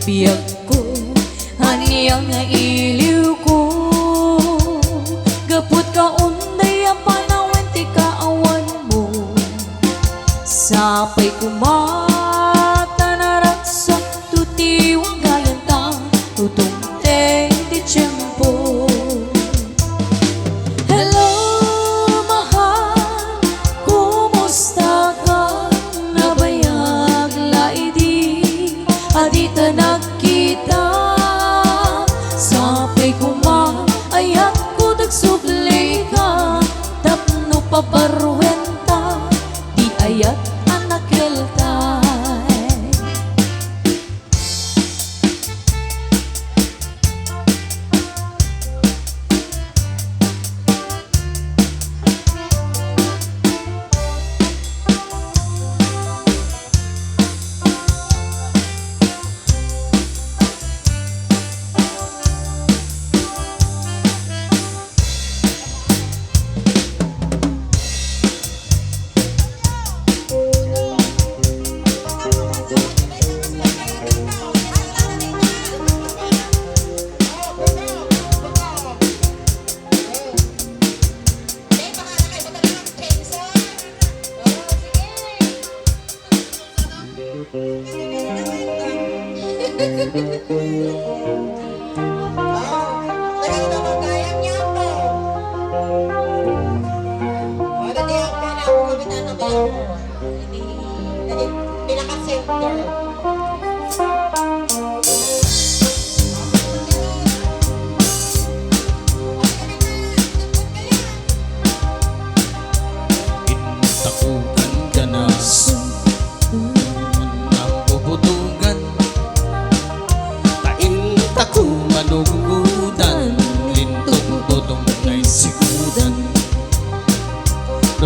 biyag ko, haniyang nga iliw ko. Gapot ka unday ang panawin ti kaawan mo. Sapay kumata na raksa, tutiwang gayantang tutungteng ti tiyempo. Hello, mahal, kumusta ka? Nabayag laidi, adita nagkita. Sapay kumaayat ko tagsubli ka, tapno paparuwenta, di ayat anak keltay.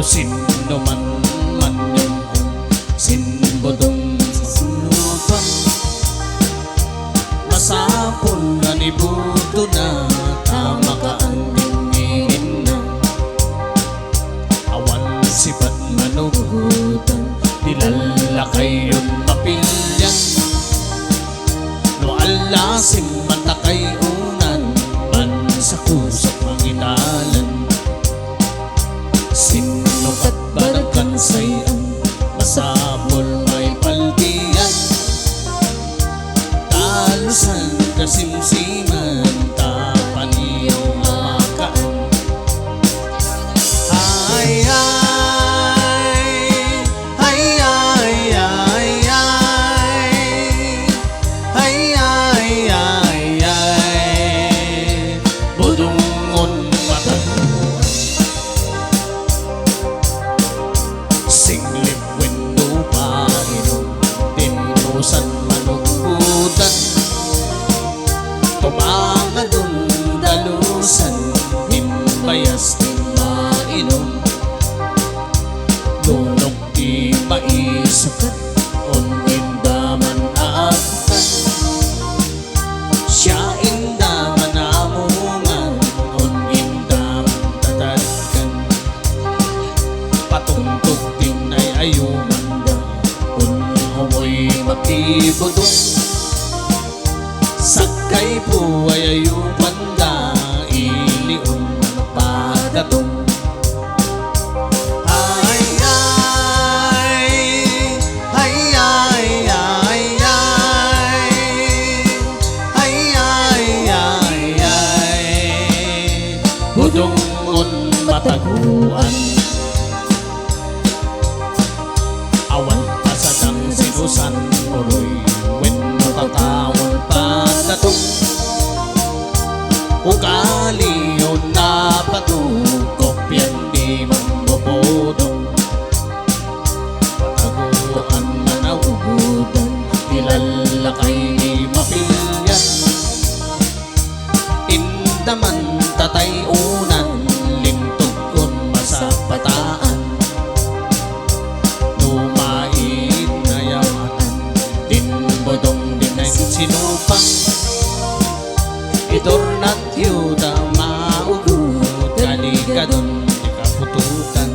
Sino man yung sinbodong sinupan, masapol na nibuto na tama ka ang dingin na awan sipat manugutan, nilalakay yun mapilyan no alasing matakay unan man sa kusok mangitalan. Sino kat barangkan sayan, masapol may paltiyan, talusan kasimsiman, tapan iyong mamakaan. Ay, ay, ay, ay, ay, ay, ay, ay, ay, ay, budungon mataguan. Singlip window painom, tinusan manugutan, tumangadun dalusan, minbayas di mainom. Lunok di maisakat, indaman aatan, siya indaman amungan, indaman tatagkan. Patungtog din ay ayumanda, amoy makibodong, sakay po ay ayumanda, ilion padatong. Ay, ay, ay, ay, ay, ay, ay, ay, ay, ay, budungon mataguan. Awan pasadang sinusan, uroy wenno kakawon padatong. Ugali yun na patukop yan di mambobodong, pataguan manawugudan, ilalakay di mapilyan. Indaman tatay unan, lintog kon masapataan, lumain na yamatan, din bodong din ay sinupang. Itornat yuda maugut, kalikadon di kapututan.